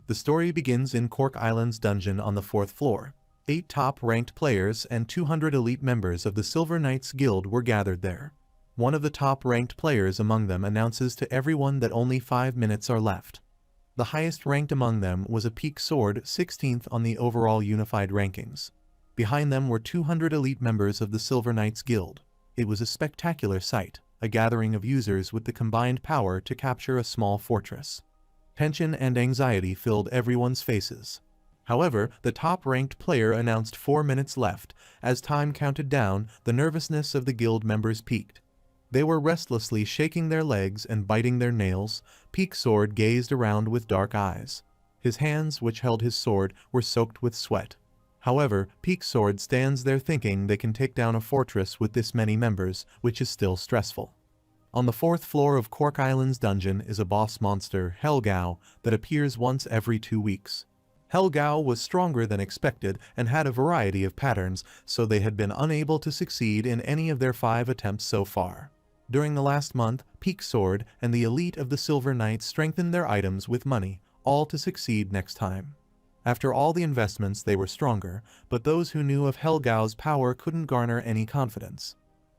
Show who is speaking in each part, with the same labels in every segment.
Speaker 1: The story begins in Cork Island's dungeon on the 4th floor. 8 top-ranked players and 200 elite members of the Silver Knights Guild were gathered there. One of the top-ranked players among them announces to everyone that only 5 minutes are left. The highest ranked among them was a peak sword, 16th on the overall unified rankings. Behind them were 200 elite members of the Silver Knights Guild. It was a spectacular sight, a gathering of users with the combined power to capture a small fortress. Tension and anxiety filled everyone's faces. However, the top-ranked player announced 4 minutes left. As time counted down, the nervousness of the guild members peaked. They were restlessly shaking their legs and biting their nails. Peak Sword gazed around with dark eyes. His hands, which held his sword, were soaked with sweat. However, Peak Sword stands there thinking they can take down a fortress with this many members, which is still stressful. On the 4th floor of Cork Island's dungeon is a boss monster, Helgao, that appears once every 2 weeks. Helgao was stronger than expected and had a variety of patterns, so they had been unable to succeed in any of their 5 attempts so far. During the last month, Peak Sword and the elite of the Silver Knights strengthened their items with money, all to succeed next time. After all the investments they were stronger, but those who knew of Helgao's power couldn't garner any confidence.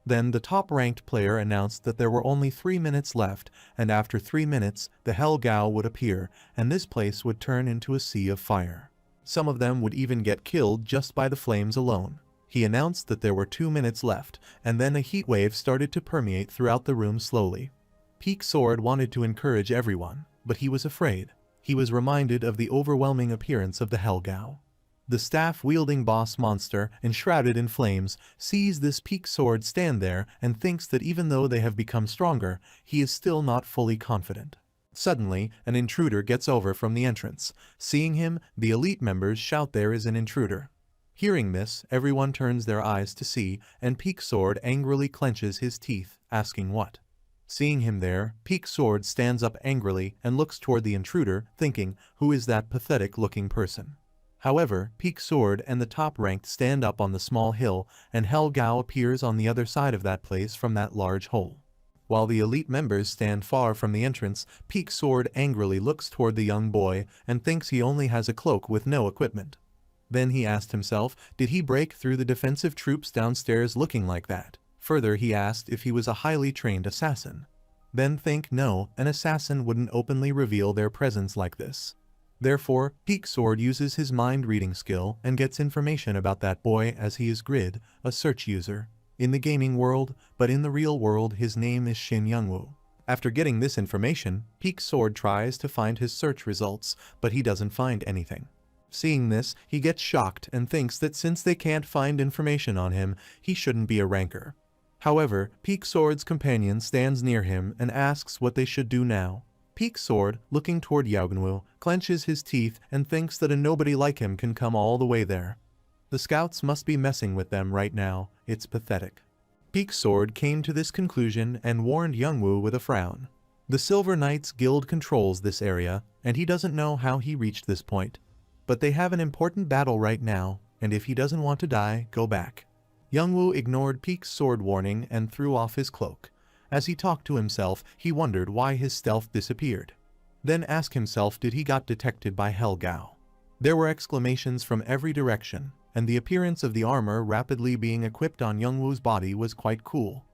Speaker 1: Then the top-ranked player announced that there were only 3 minutes left, and after 3 minutes, the Helgao would appear, and this place would turn into a sea of fire. Some of them would even get killed just by the flames alone. He announced that there were 2 minutes left, and then a heat wave started to permeate throughout the room slowly. Peak Sword wanted to encourage everyone, but he was afraid. He was reminded of the overwhelming appearance of the Helgao. The staff-wielding boss monster, enshrouded in flames, sees this Peak Sword stand there and thinks that even though they have become stronger, he is still not fully confident. Suddenly, an intruder gets over from the entrance. Seeing him, the elite members shout there is an intruder. Hearing this, everyone turns their eyes to see, and Peak Sword angrily clenches his teeth, asking what. Seeing him there, Peak Sword stands up angrily and looks toward the intruder, thinking, who is that pathetic-looking person? However, Peak Sword and the top-ranked stand up on the small hill, and Helgao appears on the other side of that place from that large hole. While the elite members stand far from the entrance, Peak Sword angrily looks toward the young boy and thinks he only has a cloak with no equipment. Then he asked himself, did he break through the defensive troops downstairs looking like that? Further, he asked if he was a highly trained assassin. Then think no, an assassin wouldn't openly reveal their presence like this. Therefore, Peak Sword uses his mind-reading skill and gets information about that boy as he is Grid, a search user, in the gaming world, but in the real world his name is Shin Youngwoo. After getting this information, Peak Sword tries to find his search results, but he doesn't find anything. Seeing this, he gets shocked and thinks that since they can't find information on him, he shouldn't be a ranker. However, Peak Sword's companion stands near him and asks what they should do now. Peak Sword, looking toward Youngwoo, clenches his teeth and thinks that a nobody like him can come all the way there. The scouts must be messing with them right now, it's pathetic. Peak Sword came to this conclusion and warned Youngwoo with a frown. The Silver Knights Guild controls this area, and he doesn't know how he reached this point. But they have an important battle right now, and if he doesn't want to die, go back. Youngwoo ignored Peak's sword warning and threw off his cloak. As he talked to himself, he wondered why his stealth disappeared. Then asked himself did he got detected by Helgao. There were exclamations from every direction, and the appearance of the armor rapidly being equipped on Youngwoo's body was quite cool.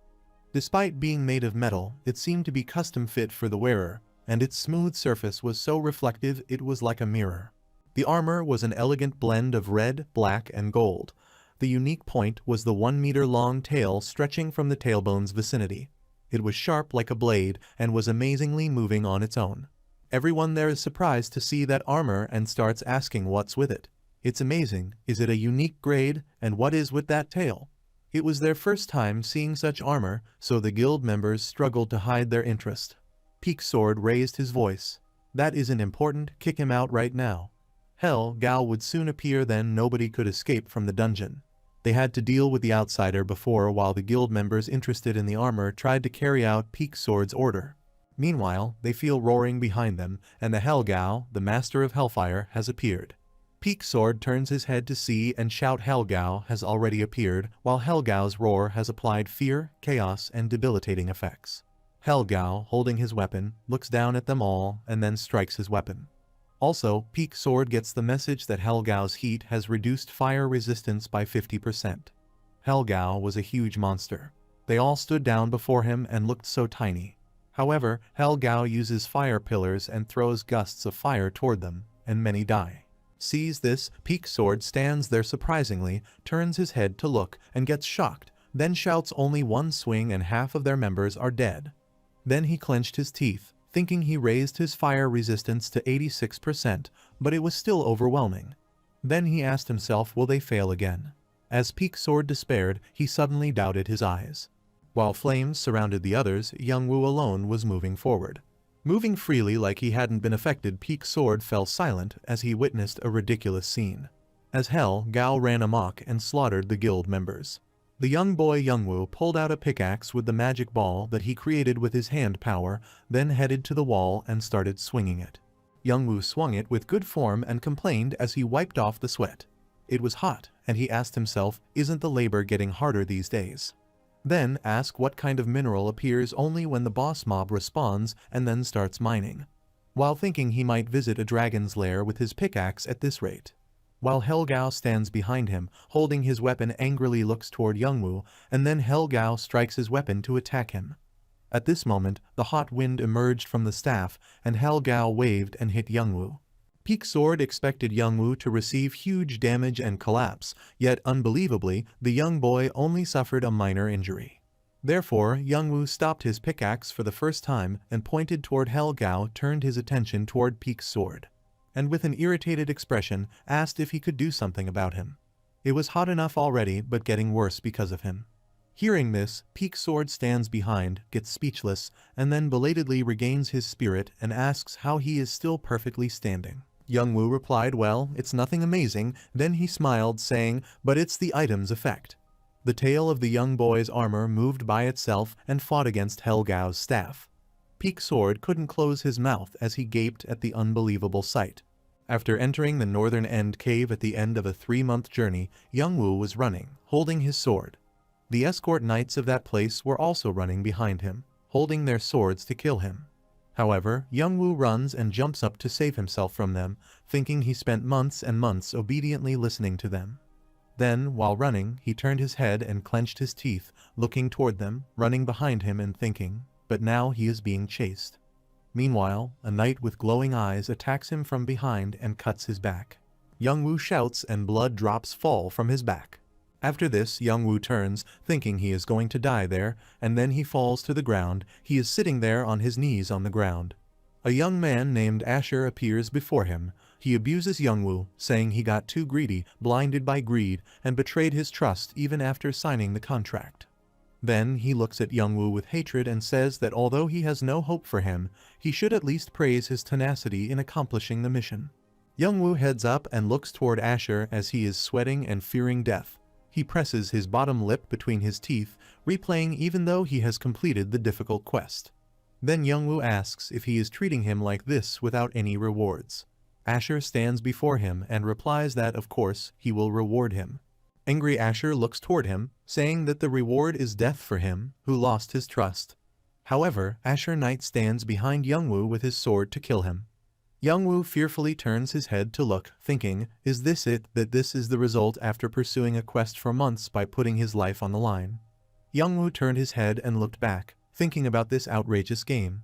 Speaker 1: Despite being made of metal, it seemed to be custom fit for the wearer, and its smooth surface was so reflective it was like a mirror. The armor was an elegant blend of red, black, and gold. The unique point was the 1-meter-long tail stretching from the tailbone's vicinity. It was sharp like a blade and was amazingly moving on its own. Everyone there is surprised to see that armor and starts asking what's with it. It's amazing, is it a unique grade, and what is with that tail? It was their first time seeing such armor, so the guild members struggled to hide their interest. Peak Sword raised his voice. That isn't important, kick him out right now. Helgao would soon appear, then nobody could escape from the dungeon. They had to deal with the outsider before while the guild members interested in the armor tried to carry out Peak Sword's order. Meanwhile, they feel roaring behind them, and the Helgao, the master of Hellfire, has appeared. Peak Sword turns his head to see and shout Helgao has already appeared, while Helgao's roar has applied fear, chaos, and debilitating effects. Helgao, holding his weapon, looks down at them all and then strikes his weapon. Also, Peak Sword gets the message that Helgao's heat has reduced fire resistance by 50%. Helgao was a huge monster. They all stood down before him and looked so tiny. However, Helgao uses fire pillars and throws gusts of fire toward them, and many die. Sees this, Peak Sword stands there surprisingly, turns his head to look, and gets shocked, then shouts only one swing and half of their members are dead. Then he clenched his teeth, thinking he raised his fire resistance to 86%, but it was still overwhelming. Then he asked himself, will they fail again? As Peak Sword despaired, he suddenly doubted his eyes. While flames surrounded the others, Youngwoo alone was moving forward. Moving freely like he hadn't been affected, Peak Sword fell silent as he witnessed a ridiculous scene. As hell, Gao ran amok and slaughtered the guild members. The young boy Youngwoo pulled out a pickaxe with the magic ball that he created with his hand power, then headed to the wall and started swinging it. Youngwoo swung it with good form and complained as he wiped off the sweat. It was hot, and he asked himself, isn't the labor getting harder these days? Then ask what kind of mineral appears only when the boss mob responds and then starts mining. While thinking he might visit a dragon's lair with his pickaxe at this rate. While Helgao stands behind him, holding his weapon, angrily looks toward Youngwoo, and then Helgao strikes his weapon to attack him. At this moment, the hot wind emerged from the staff, and Helgao waved and hit Youngwoo. Peak Sword expected Youngwoo to receive huge damage and collapse, yet unbelievably, the young boy only suffered a minor injury. Therefore, Youngwoo stopped his pickaxe for the first time and pointed toward Helgao, turned his attention toward Peak Sword, and with an irritated expression, asked if he could do something about him. It was hot enough already, but getting worse because of him. Hearing this, Peak Sword stands behind, gets speechless, and then belatedly regains his spirit and asks how he is still perfectly standing. Youngwoo replied, well, it's nothing amazing, then he smiled, saying, but it's the item's effect. The tail of the young boy's armor moved by itself and fought against Helgao's staff. Peak Sword couldn't close his mouth as he gaped at the unbelievable sight. After entering the northern end cave at the end of a 3-month journey, Youngwoo was running, holding his sword. The escort knights of that place were also running behind him, holding their swords to kill him. However, Youngwoo runs and jumps up to save himself from them, thinking he spent months and months obediently listening to them. Then, while running, he turned his head and clenched his teeth, looking toward them, running behind him and thinking, but now he is being chased. Meanwhile, a knight with glowing eyes attacks him from behind and cuts his back. Youngwoo shouts and blood drops fall from his back. After this, Youngwoo turns, thinking he is going to die there, and then he falls to the ground. He is sitting there on his knees on the ground. A young man named Asher appears before him. He abuses Youngwoo, saying he got too greedy, blinded by greed, and betrayed his trust even after signing the contract. Then he looks at Youngwoo with hatred and says that although he has no hope for him, he should at least praise his tenacity in accomplishing the mission. Youngwoo heads up and looks toward Asher as he is sweating and fearing death. He presses his bottom lip between his teeth, replaying even though he has completed the difficult quest. Then Youngwoo asks if he is treating him like this without any rewards. Asher stands before him and replies that of course he will reward him. Angry Asher looks toward him, saying that the reward is death for him, who lost his trust. However, Asher Knight stands behind Youngwoo with his sword to kill him. Youngwoo fearfully turns his head to look, thinking, is this it, that this is the result after pursuing a quest for months by putting his life on the line? Youngwoo turned his head and looked back, thinking about this outrageous game.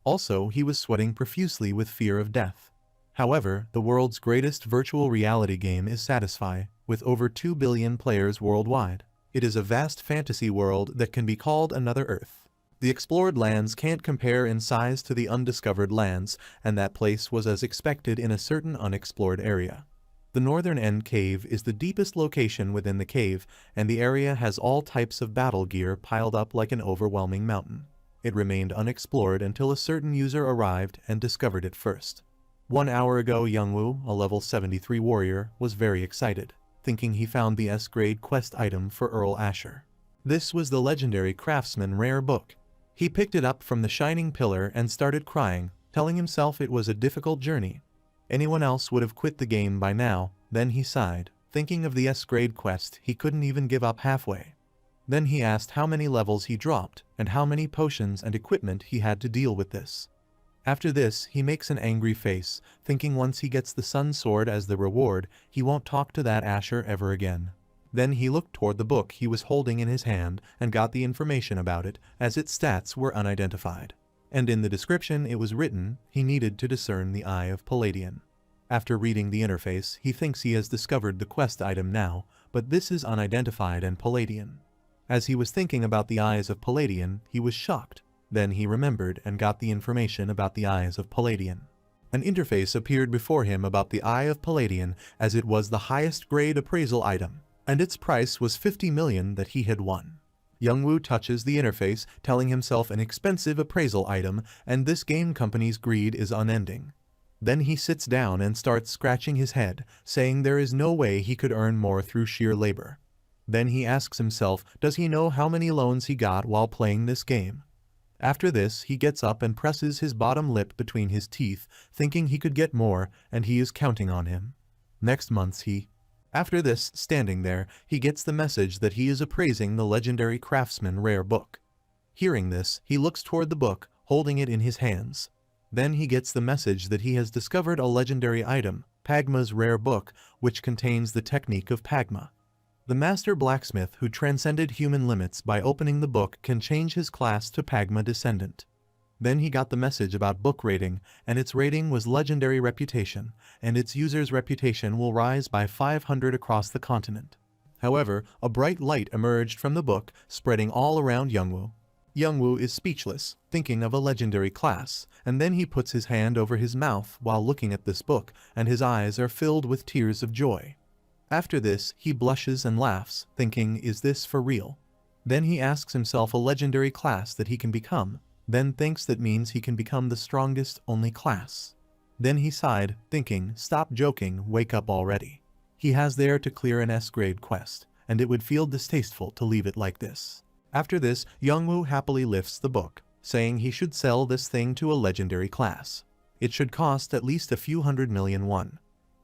Speaker 1: Also, he was sweating profusely with fear of death. However, the world's greatest virtual reality game is Satisfy, with over 2 billion players worldwide. It is a vast fantasy world that can be called another Earth. The explored lands can't compare in size to the undiscovered lands, and that place was as expected in a certain unexplored area. The northern end cave is the deepest location within the cave, and the area has all types of battle gear piled up like an overwhelming mountain. It remained unexplored until a certain user arrived and discovered it first. 1 hour ago, Youngwoo, a level 73 warrior, was very excited, thinking he found the S-grade quest item for Earl Asher. This was the legendary Craftsman rare book. He picked it up from the shining pillar and started crying, telling himself it was a difficult journey. Anyone else would have quit the game by now. Then he sighed, thinking of the S-grade quest he couldn't even give up halfway. Then he asked how many levels he dropped, and how many potions and equipment he had to deal with this. After this, he makes an angry face, thinking once he gets the sun sword as the reward, he won't talk to that Asher ever again. Then he looked toward the book he was holding in his hand and got the information about it, as its stats were unidentified. And in the description it was written, he needed to discern the Eye of Palladian. After reading the interface, he thinks he has discovered the quest item now, but this is unidentified and Palladian. As he was thinking about the Eyes of Palladian, he was shocked. Then he remembered and got the information about the Eyes of Palladian. An interface appeared before him about the Eye of Palladian, as it was the highest grade appraisal item, and its price was 50 million that he had won. Youngwoo touches the interface, telling himself an expensive appraisal item, and this game company's greed is unending. Then he sits down and starts scratching his head, saying there is no way he could earn more through sheer labor. Then he asks himself, does he know how many loans he got while playing this game? After this, he gets up and presses his bottom lip between his teeth, thinking he could get more, and he is counting on him. Next month After this, standing there, he gets the message that he is appraising the legendary craftsman rare book. Hearing this, he looks toward the book, holding it in his hands. Then he gets the message that he has discovered a legendary item, Pagma's rare book, which contains the technique of Pagma. The master blacksmith who transcended human limits by opening the book can change his class to Pagma descendant. Then he got the message about book rating, and its rating was legendary reputation, and its user's reputation will rise by 500 across the continent. However, a bright light emerged from the book, spreading all around Youngwoo. Youngwoo is speechless, thinking of a legendary class, and then he puts his hand over his mouth while looking at this book, and his eyes are filled with tears of joy. After this, he blushes and laughs, thinking, is this for real? Then he asks himself a legendary class that he can become, then thinks that means he can become the strongest only class. Then he sighed, thinking, stop joking, wake up already. He has there to clear an S-grade quest, and it would feel distasteful to leave it like this. After this, Youngwoo happily lifts the book, saying he should sell this thing to a legendary class. It should cost at least a few 100 million won.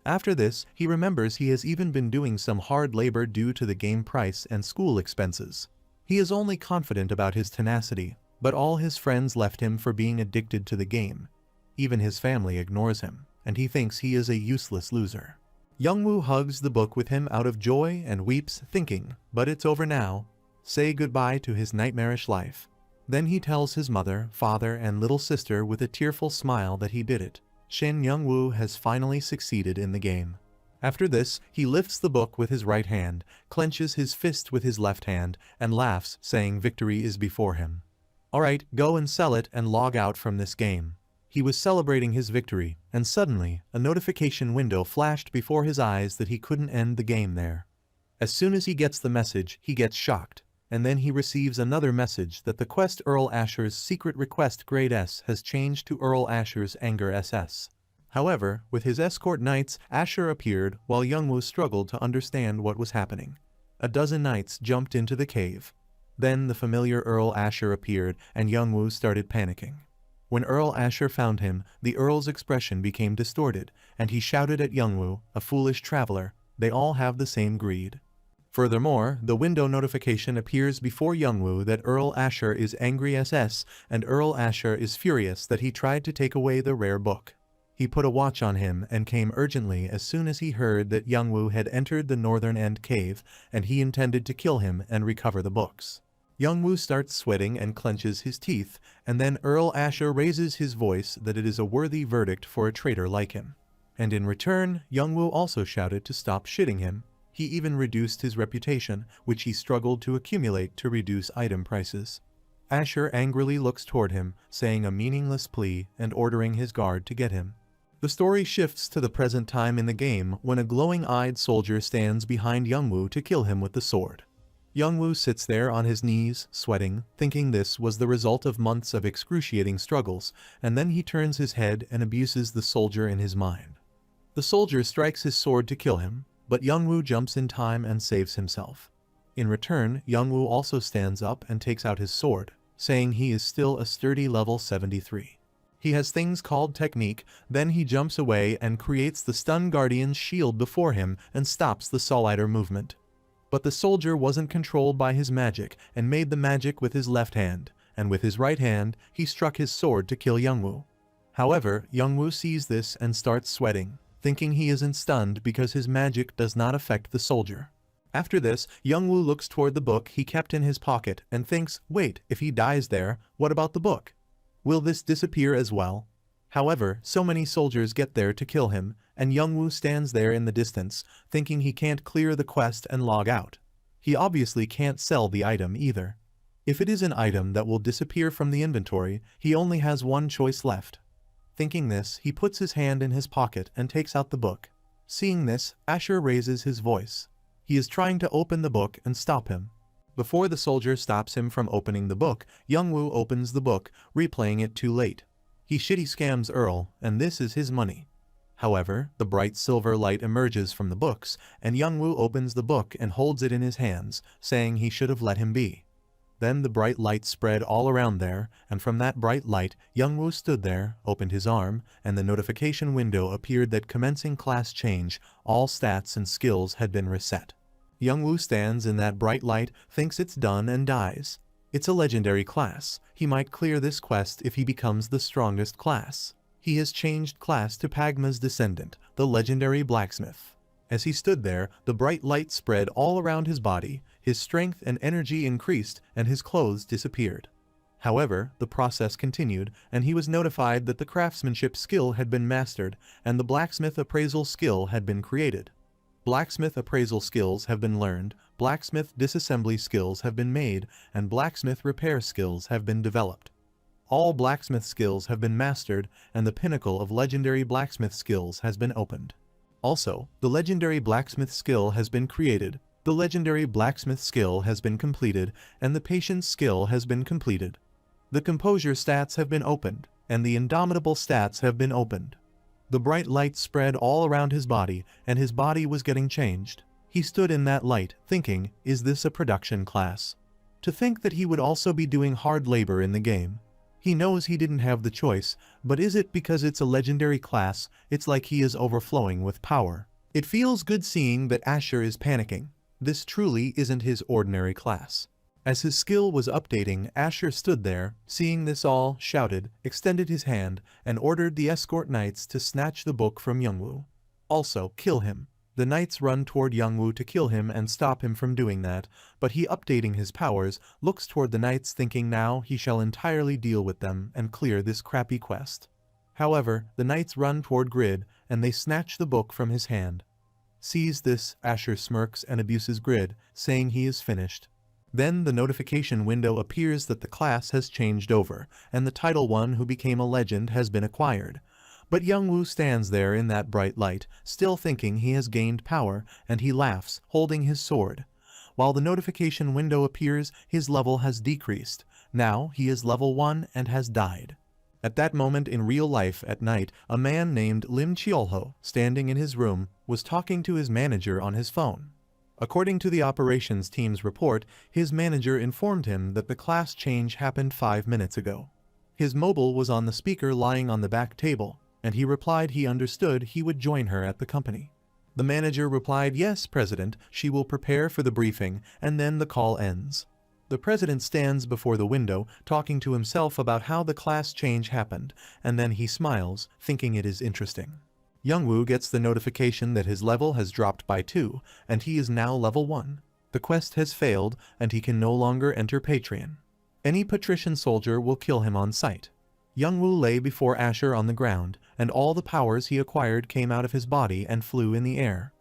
Speaker 1: After this, he remembers he has even been doing some hard labor due to the game price and school expenses. He is only confident about his tenacity, but all his friends left him for being addicted to the game. Even his family ignores him, and he thinks he is a useless loser. Youngwoo hugs the book with him out of joy and weeps, thinking, but it's over now. Say goodbye to his nightmarish life. Then he tells his mother, father, and little sister with a tearful smile that he did it. Shin Youngwoo has finally succeeded in the game. After this, he lifts the book with his right hand, clenches his fist with his left hand, and laughs, saying victory is before him. Alright, go and sell it and log out from this game. He was celebrating his victory, and suddenly, a notification window flashed before his eyes that he couldn't end the game there. As soon as he gets the message, he gets shocked, and then he receives another message that the quest Earl Asher's secret request grade S has changed to Earl Asher's anger SS. However, with his escort knights, Asher appeared while Youngwoo struggled to understand what was happening. A dozen knights jumped into the cave. Then the familiar Earl Asher appeared and Youngwoo started panicking. When Earl Asher found him, the Earl's expression became distorted, and he shouted at Youngwoo, a foolish traveler, they all have the same greed. Furthermore, the window notification appears before Youngwoo that Earl Asher is angry SS, and Earl Asher is furious that he tried to take away the rare book. He put a watch on him and came urgently as soon as he heard that Youngwoo had entered the northern end cave, and he intended to kill him and recover the books. Youngwoo starts sweating and clenches his teeth, and then Earl Asher raises his voice that it is a worthy verdict for a traitor like him. And in return, Youngwoo also shouted to stop shitting him. He even reduced his reputation, which he struggled to accumulate to reduce item prices. Asher angrily looks toward him, saying a meaningless plea and ordering his guard to get him. The story shifts to the present time in the game when a glowing-eyed soldier stands behind Youngwoo to kill him with the sword. Youngwoo sits there on his knees, sweating, thinking this was the result of months of excruciating struggles, and then he turns his head and abuses the soldier in his mind. The soldier strikes his sword to kill him, but Youngwoo jumps in time and saves himself. In return, Youngwoo also stands up and takes out his sword, saying he is still a sturdy level 73. He has things called technique, then he jumps away and creates the Stun Guardian's shield before him and stops the Souliter movement. But the soldier wasn't controlled by his magic and made the magic with his left hand, and with his right hand, he struck his sword to kill Youngwoo. However, Youngwoo sees this and starts sweating, thinking he isn't stunned because his magic does not affect the soldier. After this, Youngwoo looks toward the book he kept in his pocket and thinks, wait, if he dies there, what about the book? Will this disappear as well? However, so many soldiers get there to kill him, and Youngwoo stands there in the distance, thinking he can't clear the quest and log out. He obviously can't sell the item either. If it is an item that will disappear from the inventory, he only has one choice left. Thinking this, he puts his hand in his pocket and takes out the book. Seeing this, Asher raises his voice. He is trying to open the book and stop him. Before the soldier stops him from opening the book, Youngwoo opens the book, replaying it too late. He shitty scams Earl, and this is his money. However, the bright silver light emerges from the books, and Youngwoo opens the book and holds it in his hands, saying he should have let him be. Then the bright light spread all around there, and from that bright light, Youngwoo stood there, opened his arm, and the notification window appeared that commencing class change, all stats and skills had been reset. Youngwoo stands in that bright light, thinks it's done and dies. It's a legendary class. He might clear this quest if he becomes the strongest class. He has changed class to Pagma's descendant, the legendary Blacksmith. As he stood there, the bright light spread all around his body, his strength and energy increased, and his clothes disappeared. However, the process continued, and he was notified that the craftsmanship skill had been mastered, and the blacksmith appraisal skill had been created. Blacksmith appraisal skills have been learned, blacksmith disassembly skills have been made, and blacksmith repair skills have been developed. All blacksmith skills have been mastered, and the pinnacle of legendary blacksmith skills has been opened. Also, the legendary blacksmith skill has been created, the legendary blacksmith skill has been completed, and the patience skill has been completed. The composure stats have been opened, and the indomitable stats have been opened. The bright light spread all around his body, and his body was getting changed. He stood in that light, thinking, is this a production class? To think that he would also be doing hard labor in the game. He knows he didn't have the choice, but is it because it's a legendary class? It's like he is overflowing with power. It feels good seeing that Asher is panicking. This truly isn't his ordinary class. As his skill was updating, Asher stood there, seeing this all, shouted, extended his hand, and ordered the escort knights to snatch the book from Youngwoo. Also, kill him. The knights run toward Youngwoo to kill him and stop him from doing that, but he, updating his powers, looks toward the knights thinking now he shall entirely deal with them and clear this crappy quest. However, the knights run toward Grid, and they snatch the book from his hand. Sees this, Asher smirks and abuses Grid, saying he is finished. Then the notification window appears that the class has changed over, and the title one who became a legend has been acquired. But Youngwoo stands there in that bright light, still thinking he has gained power, and he laughs, holding his sword. While the notification window appears, his level has decreased. Now he is level 1 and has died. At that moment in real life at night, a man named Lim Cheolho, standing in his room, was talking to his manager on his phone. According to the operations team's report, his manager informed him that the class change happened 5 minutes ago. His mobile was on the speaker lying on the back table, and he replied he understood he would join her at the company. The manager replied, yes, President, she will prepare for the briefing, and then the call ends. The president stands before the window, talking to himself about how the class change happened, and then he smiles, thinking it is interesting. Youngwoo gets the notification that his level has dropped by 2, and he is now level 1. The quest has failed, and he can no longer enter Patreon. Any patrician soldier will kill him on sight. Youngwoo lay before Asher on the ground, and all the powers he acquired came out of his body and flew in the air.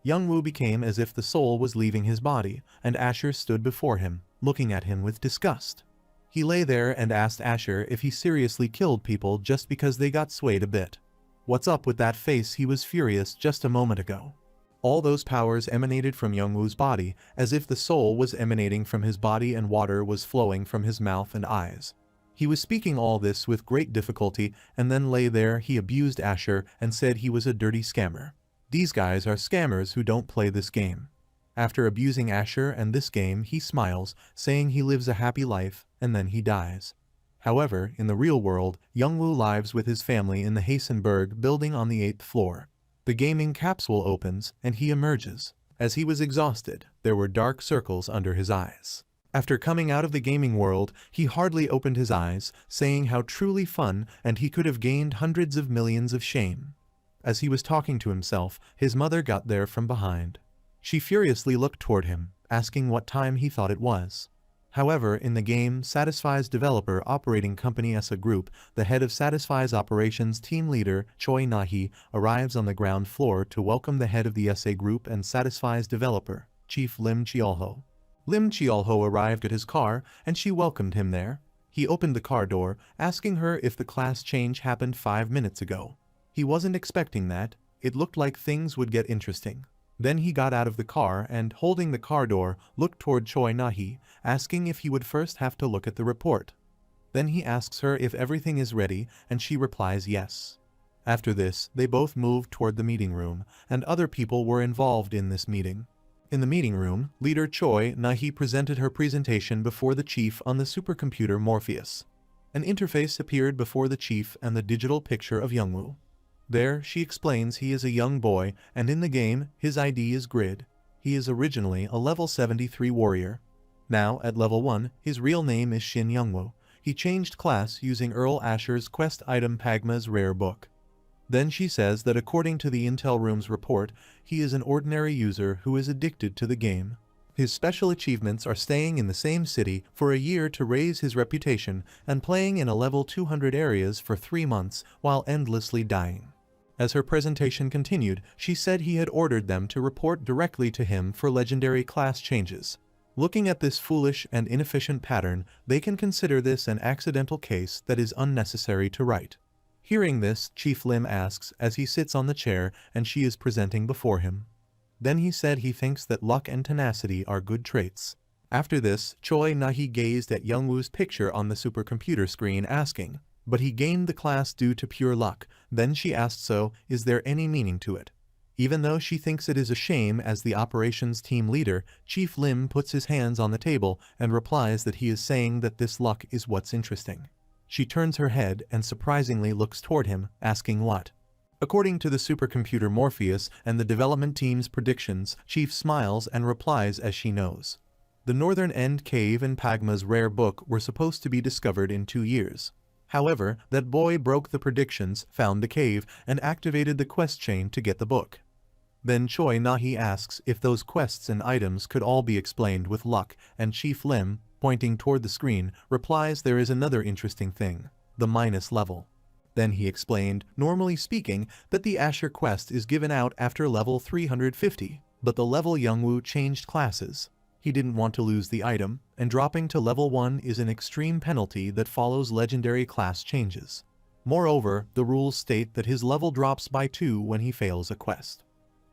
Speaker 1: Youngwoo became as if the soul was leaving his body, and Asher stood before him, looking at him with disgust. He lay there and asked Asher if he seriously killed people just because they got swayed a bit. What's up with that face? He was furious just a moment ago. All those powers emanated from Youngwoo's body, as if the soul was emanating from his body and water was flowing from his mouth and eyes. He was speaking all this with great difficulty, and then lay there. He abused Asher and said he was a dirty scammer. These guys are scammers who don't play this game. After abusing Asher and this game, he smiles, saying he lives a happy life, and then he dies. However, in the real world, Youngwoo lives with his family in the Heisenberg building on the 8th floor. The gaming capsule opens, and he emerges. As he was exhausted, there were dark circles under his eyes. After coming out of the gaming world, he hardly opened his eyes, saying how truly fun and he could have gained hundreds of millions of shame. As he was talking to himself, his mother got there from behind. She furiously looked toward him, asking what time he thought it was. However, in the game, Satisfy's developer operating company as a group, the head of Satisfy's operations team leader, Choi Nahi, arrives on the ground floor to welcome the head of the SA group and Satisfy's developer, Chief Lim Cheolho. Lim Cheolho arrived at his car, and she welcomed him there. He opened the car door, asking her if the class change happened 5 minutes ago. He wasn't expecting that. It looked like things would get interesting. Then he got out of the car and, holding the car door, looked toward Choi Nahi, asking if he would first have to look at the report. Then he asks her if everything is ready, and she replies yes. After this, they both moved toward the meeting room, and other people were involved in this meeting. In the meeting room, leader Choi Nahi presented her presentation before the chief on the supercomputer Morpheus. An interface appeared before the chief and the digital picture of Youngwoo. There, she explains he is a young boy, and in the game, his ID is Grid. He is originally a level 73 warrior. Now, at level 1, his real name is Shin Youngwoo. He changed class using Earl Asher's quest item Pagma's rare book. Then she says that according to the Intel Room's report, he is an ordinary user who is addicted to the game. His special achievements are staying in the same city for a year to raise his reputation and playing in a level 200 areas for 3 months while endlessly dying. As her presentation continued, she said he had ordered them to report directly to him for legendary class changes. Looking at this foolish and inefficient pattern, they can consider this an accidental case that is unnecessary to write. Hearing this, Chief Lim asks as he sits on the chair and she is presenting before him. Then he said he thinks that luck and tenacity are good traits. After this, Choi Nahi gazed at Youngwoo's picture on the supercomputer screen asking, but he gained the class due to pure luck. Then she asked, so, is there any meaning to it? Even though she thinks it is a shame as the operations team leader, Chief Lim puts his hands on the table and replies that he is saying that this luck is what's interesting. She turns her head and surprisingly looks toward him, asking what? According to the supercomputer Morpheus and the development team's predictions, Chief smiles and replies as she knows. The Northern End Cave and Pagma's rare book were supposed to be discovered in 2 years. However, that boy broke the predictions, found the cave, and activated the quest chain to get the book. Then Choi Nahi asks if those quests and items could all be explained with luck, and Chief Lim, pointing toward the screen, replies there is another interesting thing, the minus level. Then he explained, normally speaking, that the Asher quest is given out after level 350, but the level Youngwoo changed classes. He didn't want to lose the item, and dropping to level 1 is an extreme penalty that follows legendary class changes. Moreover, the rules state that his level drops by 2 when he fails a quest.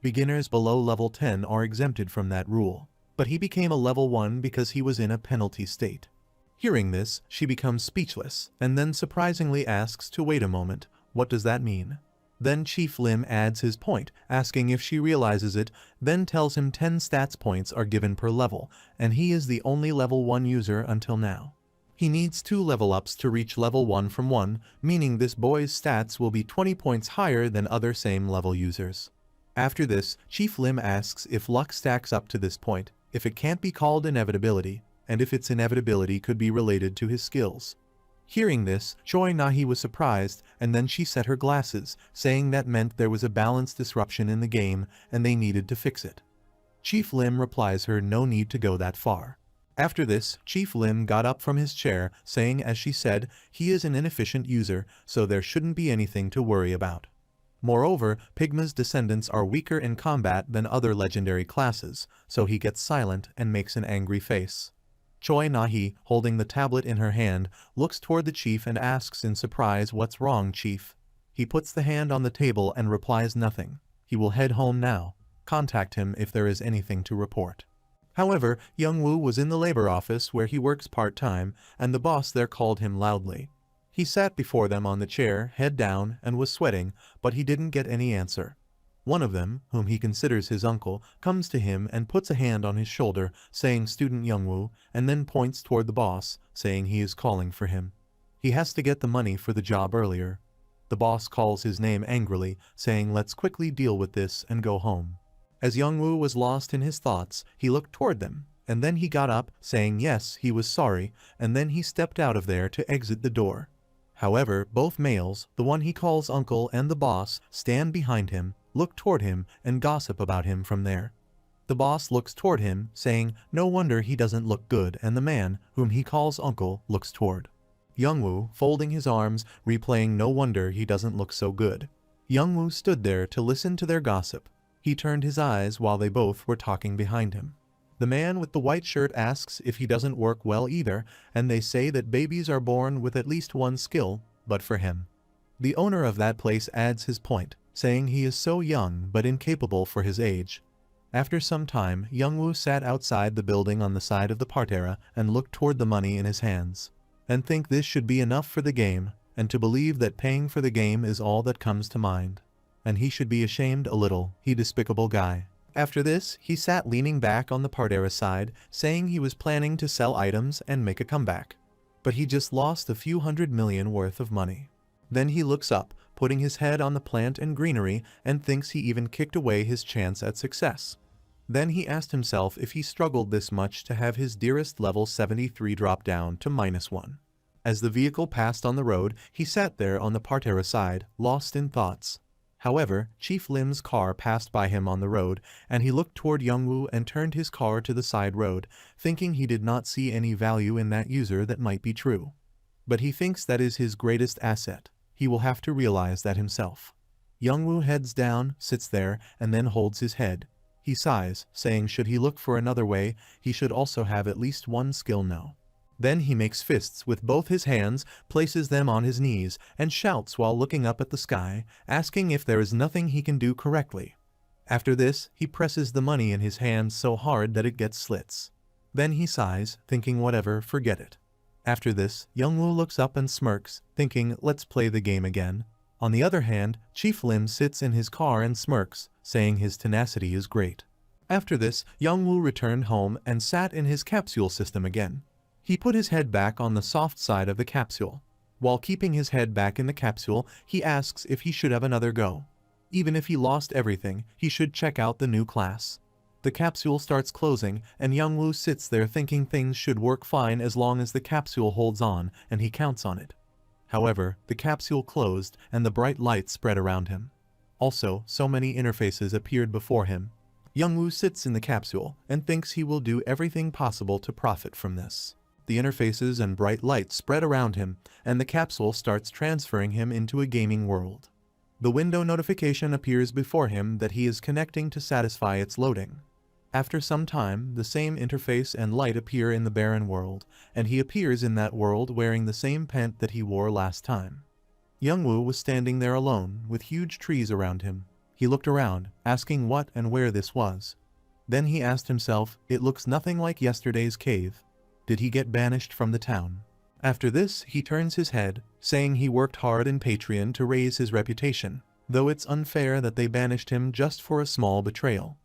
Speaker 1: Beginners below level 10 are exempted from that rule. But he became a level 1 because he was in a penalty state. Hearing this, she becomes speechless, and then surprisingly asks to wait a moment, what does that mean? Then Chief Lim adds his point, asking if she realizes it, then tells him 10 stats points are given per level, and he is the only level 1 user until now. He needs 2 level ups to reach level 1 from 1, meaning this boy's stats will be 20 points higher than other same level users. After this, Chief Lim asks if luck stacks up to this point, if it can't be called inevitability, and if its inevitability could be related to his skills. Hearing this, Choi Nahi was surprised, and then she set her glasses, saying that meant there was a balance disruption in the game, and they needed to fix it. Chief Lim replies her no need to go that far. After this, Chief Lim got up from his chair, saying as she said, he is an inefficient user, so there shouldn't be anything to worry about. Moreover, Pagma's descendants are weaker in combat than other legendary classes, so he gets silent and makes an angry face. Choi Nahi, holding the tablet in her hand, looks toward the chief and asks in surprise, what's wrong, chief? He puts the hand on the table and replies nothing. He will head home now. Contact him if there is anything to report. However, Youngwoo was in the labor office where he works part-time, and the boss there called him loudly. He sat before them on the chair, head down, and was sweating, but he didn't get any answer. One of them, whom he considers his uncle, comes to him and puts a hand on his shoulder, saying student Youngwoo, and then points toward the boss, saying he is calling for him. He has to get the money for the job earlier. The boss calls his name angrily, saying let's quickly deal with this and go home. As Youngwoo was lost in his thoughts, he looked toward them, and then he got up, saying yes, he was sorry, and then he stepped out of there to exit the door. However, both males, the one he calls uncle and the boss, stand behind him, look toward him, and gossip about him from there. The boss looks toward him, saying, no wonder he doesn't look good, and the man, whom he calls uncle, looks toward Youngwoo, folding his arms, replaying no wonder he doesn't look so good. Youngwoo stood there to listen to their gossip. He turned his eyes while they both were talking behind him. The man with the white shirt asks if he doesn't work well either, and they say that babies are born with at least one skill, but for him. The owner of that place adds his point, saying he is so young but incapable for his age. After some time, Youngwoo sat outside the building on the side of the parterre and looked toward the money in his hands, and think this should be enough for the game, and to believe that paying for the game is all that comes to mind. And he should be ashamed a little, he despicable guy. After this, he sat leaning back on the parterre side, saying he was planning to sell items and make a comeback. But he just lost a few $100 million worth of money. Then he looks up, putting his head on the plant and greenery, and thinks he even kicked away his chance at success. Then he asked himself if he struggled this much to have his dearest level 73 drop down to -1. As the vehicle passed on the road, he sat there on the parterre side, lost in thoughts. However, Chief Lim's car passed by him on the road, and he looked toward Youngwoo and turned his car to the side road, thinking he did not see any value in that user. That might be true. But he thinks that is his greatest asset. He will have to realize that himself. Youngwoo heads down, sits there, and then holds his head. He sighs, saying should he look for another way, he should also have at least one skill now. Then he makes fists with both his hands, places them on his knees, and shouts while looking up at the sky, asking if there is nothing he can do correctly. After this, he presses the money in his hands so hard that it gets slits. Then he sighs, thinking whatever, forget it. After this, Youngwoo looks up and smirks, thinking let's play the game again. On the other hand, Chief Lim sits in his car and smirks, saying his tenacity is great. After this, Youngwoo returned home and sat in his capsule system again. He put his head back on the soft side of the capsule. While keeping his head back in the capsule, he asks if he should have another go. Even if he lost everything, he should check out the new class. The capsule starts closing, and Youngwoo sits there thinking things should work fine as long as the capsule holds on, and he counts on it. However, the capsule closed, and the bright light spread around him. Also, so many interfaces appeared before him. Youngwoo sits in the capsule, and thinks he will do everything possible to profit from this. The interfaces and bright light spread around him, and the capsule starts transferring him into a gaming world. The window notification appears before him that he is connecting to satisfy its loading. After some time, the same interface and light appear in the barren world, and he appears in that world wearing the same pant that he wore last time. Youngwoo was standing there alone, with huge trees around him. He looked around, asking what and where this was. Then he asked himself, it looks nothing like yesterday's cave. Did he get banished from the town? After this, he turns his head, saying he worked hard in Patreon to raise his reputation, though it's unfair that they banished him just for a small betrayal.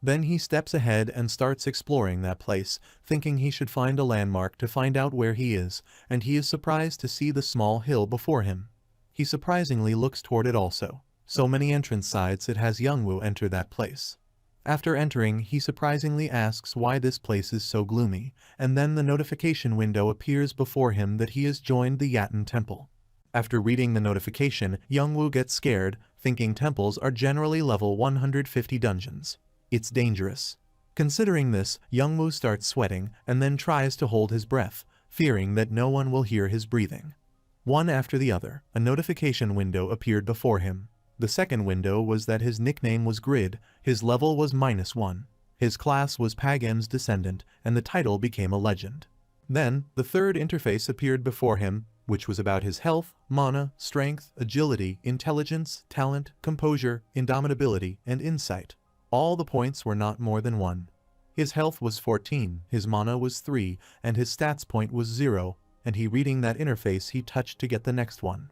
Speaker 1: Then he steps ahead and starts exploring that place, thinking he should find a landmark to find out where he is, and he is surprised to see the small hill before him. He surprisingly looks toward it also. So many entrance sides it has Youngwoo enter that place. After entering, he surprisingly asks why this place is so gloomy, and then the notification window appears before him that he has joined the Yaten Temple. After reading the notification, Youngwoo gets scared, thinking temples are generally level 150 dungeons. It's dangerous. Considering this, Youngwoo starts sweating and then tries to hold his breath, fearing that no one will hear his breathing. One after the other, a notification window appeared before him. The second window was that his nickname was Grid, his level was -1, his class was Pagma's descendant, and the title became a legend. Then, the third interface appeared before him, which was about his health, mana, strength, agility, intelligence, talent, composure, indomitability, and insight. All the points were not more than 1. His health was 14, his mana was 3, and his stats point was 0, and he reading that interface he touched to get the next one.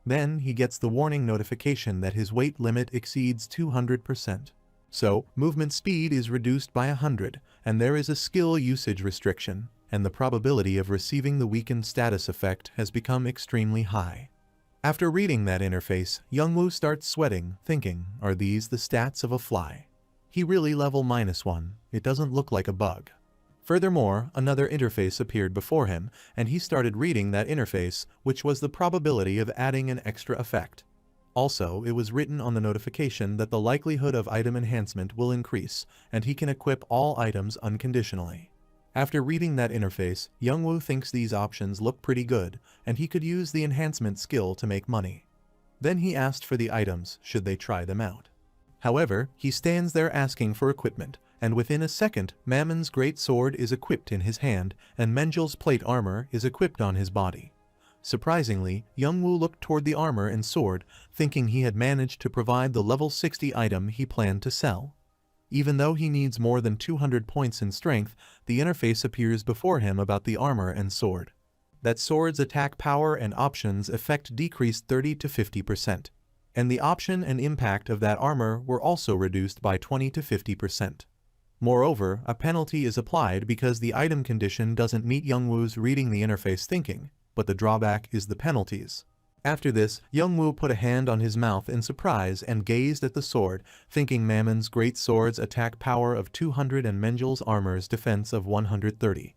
Speaker 1: Then he gets the warning notification that his weight limit exceeds 200%. So, movement speed is reduced by 100, and there is a skill usage restriction, and the probability of receiving the weakened status effect has become extremely high. After reading that interface, Youngwoo starts sweating, thinking, are these the stats of a fly? He really level -1, it doesn't look like a bug. Furthermore, another interface appeared before him, and he started reading that interface, which was the probability of adding an extra effect. Also, it was written on the notification that the likelihood of item enhancement will increase, and he can equip all items unconditionally. After reading that interface, Youngwoo thinks these options look pretty good, and he could use the enhancement skill to make money. Then he asked for the items, should they try them out. However, he stands there asking for equipment, and within a second, Mammon's great sword is equipped in his hand, and Mengel's plate armor is equipped on his body. Surprisingly, Youngwoo looked toward the armor and sword, thinking he had managed to provide the level 60 item he planned to sell. Even though he needs more than 200 points in strength, the interface appears before him about the armor and sword. That sword's attack power and options effect decreased 30 to 50%. And the option and impact of that armor were also reduced by 20 to 50%. Moreover, a penalty is applied because the item condition doesn't meet Youngwoo's reading the interface thinking, but the drawback is the penalties. After this, Youngwoo put a hand on his mouth in surprise and gazed at the sword, thinking Mammon's great sword's attack power of 200 and Mengel's armor's defense of 130.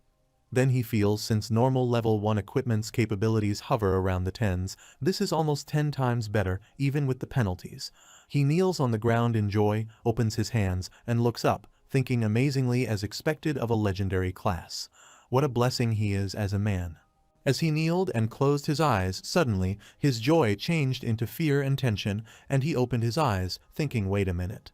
Speaker 1: Then he feels since normal level 1 equipment's capabilities hover around the 10s, this is almost 10 times better, even with the penalties. He kneels on the ground in joy, opens his hands, and looks up, thinking amazingly as expected of a legendary class. What a blessing he is as a man. As he kneeled and closed his eyes, suddenly, his joy changed into fear and tension, and he opened his eyes, thinking, wait a minute.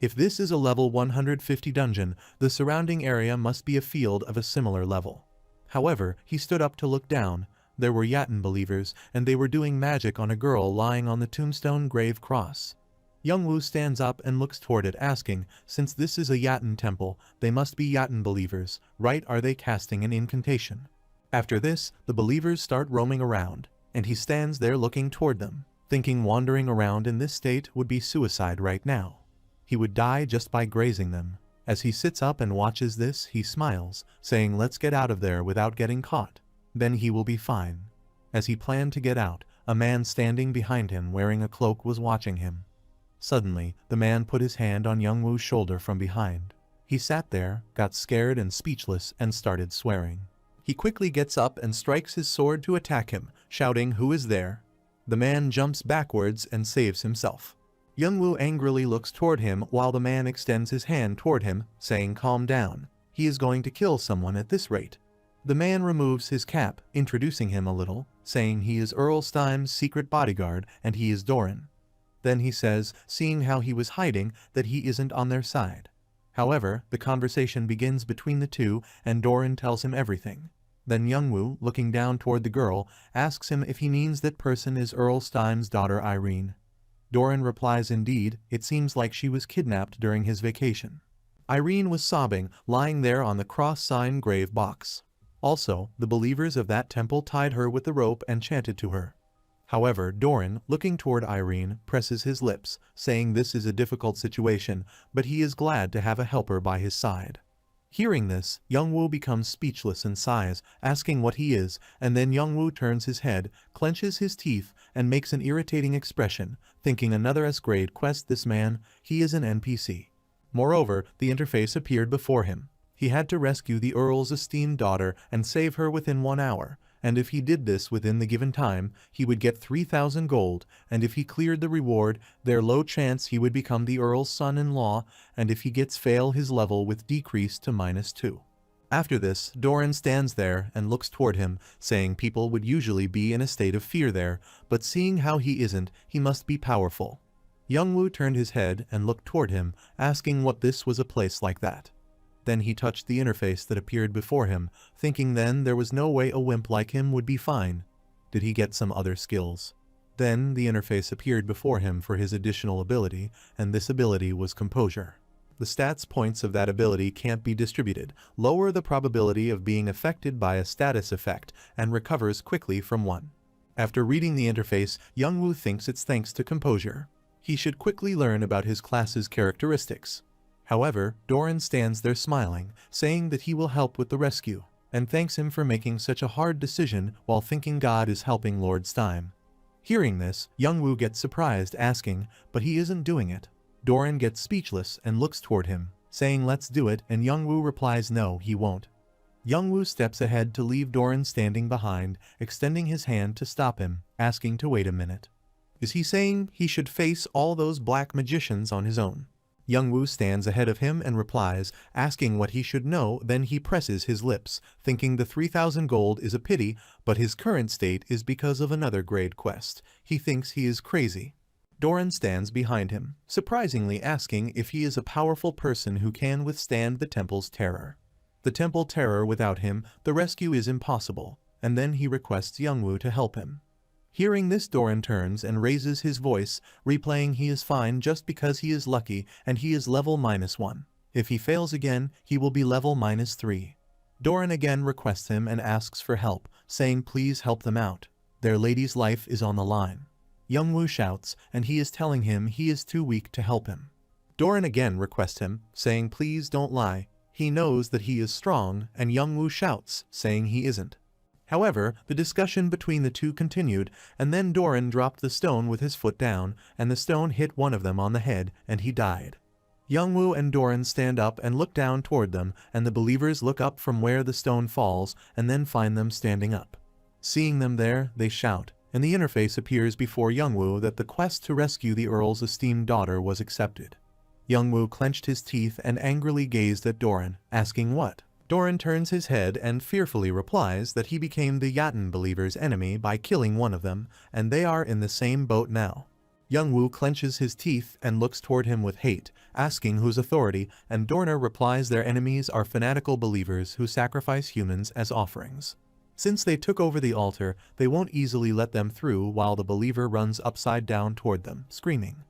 Speaker 1: If this is a level 150 dungeon, the surrounding area must be a field of a similar level. However, he stood up to look down. There were Yaten believers, and they were doing magic on a girl lying on the tombstone grave cross. Youngwoo stands up and looks toward it, asking, since this is a Yaten temple, they must be Yaten believers, right? Are they casting an incantation? After this, the believers start roaming around, and he stands there looking toward them, thinking wandering around in this state would be suicide right now. He would die just by grazing them. As he sits up and watches this, he smiles, saying let's get out of there without getting caught. Then he will be fine. As he planned to get out, a man standing behind him wearing a cloak was watching him. Suddenly, the man put his hand on Youngwoo's shoulder from behind. He sat there, got scared and speechless, and started swearing. He quickly gets up and strikes his sword to attack him, shouting, "Who is there?" The man jumps backwards and saves himself. Youngwoo angrily looks toward him while the man extends his hand toward him, saying, "Calm down. He is going to kill someone at this rate." The man removes his cap, introducing him a little, saying he is Earl Stime's secret bodyguard and he is Doran. Then he says, seeing how he was hiding, that he isn't on their side. However, the conversation begins between the two and Doran tells him everything. Then Youngwoo, looking down toward the girl, asks him if he means that person is Earl Stime's daughter Irene. Doran replies indeed, it seems like she was kidnapped during his vacation. Irene was sobbing, lying there on the cross-sign grave box. Also, the believers of that temple tied her with the rope and chanted to her. However, Doran, looking toward Irene, presses his lips, saying this is a difficult situation, but he is glad to have a helper by his side. Hearing this, Youngwoo becomes speechless and sighs, asking what he is, and then Youngwoo turns his head, clenches his teeth, and makes an irritating expression, thinking another S-grade quest this man, he is an NPC. Moreover, the interface appeared before him. He had to rescue the Earl's esteemed daughter and save her within 1 hour, and if he did this within the given time, he would get 3,000 gold, and if he cleared the reward, there's low chance he would become the Earl's son-in-law, and if he gets fail his level with decrease to -2. After this, Doran stands there and looks toward him, saying people would usually be in a state of fear there, but seeing how he isn't, he must be powerful. Youngwoo turned his head and looked toward him, asking what this was a place like that. Then he touched the interface that appeared before him, thinking then there was no way a wimp like him would be fine. Did he get some other skills? Then the interface appeared before him for his additional ability, and this ability was composure. The stats points of that ability can't be distributed, lower the probability of being affected by a status effect, and recovers quickly from one. After reading the interface, Youngwoo thinks it's thanks to composure. He should quickly learn about his class's characteristics. However, Doran stands there smiling, saying that he will help with the rescue, and thanks him for making such a hard decision while thinking God is helping Lord Stime. Hearing this, Youngwoo gets surprised, asking, but he isn't doing it. Doran gets speechless and looks toward him, saying let's do it, and Youngwoo replies no, he won't. Youngwoo steps ahead to leave Doran standing behind, extending his hand to stop him, asking to wait a minute. Is he saying he should face all those black magicians on his own? Youngwoo stands ahead of him and replies, asking what he should know. Then he presses his lips, thinking the 3,000 gold is a pity, but his current state is because of another grade quest. He thinks he is crazy. Doran stands behind him, surprisingly asking if he is a powerful person who can withstand the temple's terror. The temple terror without him, the rescue is impossible, and then he requests Youngwoo to help him. Hearing this, Doran turns and raises his voice, replaying he is fine just because he is lucky and he is level -1. If he fails again, he will be level -3. Doran again requests him and asks for help, saying please help them out. Their lady's life is on the line. Youngwoo shouts, and he is telling him he is too weak to help him. Doran again requests him, saying please don't lie. He knows that he is strong, and Youngwoo shouts, saying he isn't. However, the discussion between the two continued, and then Doran dropped the stone with his foot down, and the stone hit one of them on the head, and he died. Youngwoo and Doran stand up and look down toward them, and the believers look up from where the stone falls, and then find them standing up. Seeing them there, they shout, and the interface appears before Youngwoo that the quest to rescue the Earl's esteemed daughter was accepted. Youngwoo clenched his teeth and angrily gazed at Doran, asking what? Doran turns his head and fearfully replies that he became the Yaten believers' enemy by killing one of them, and they are in the same boat now. Youngwoo clenches his teeth and looks toward him with hate, asking whose authority, and Doran replies their enemies are fanatical believers who sacrifice humans as offerings. Since they took over the altar, they won't easily let them through while the believer runs upside down toward them, screaming.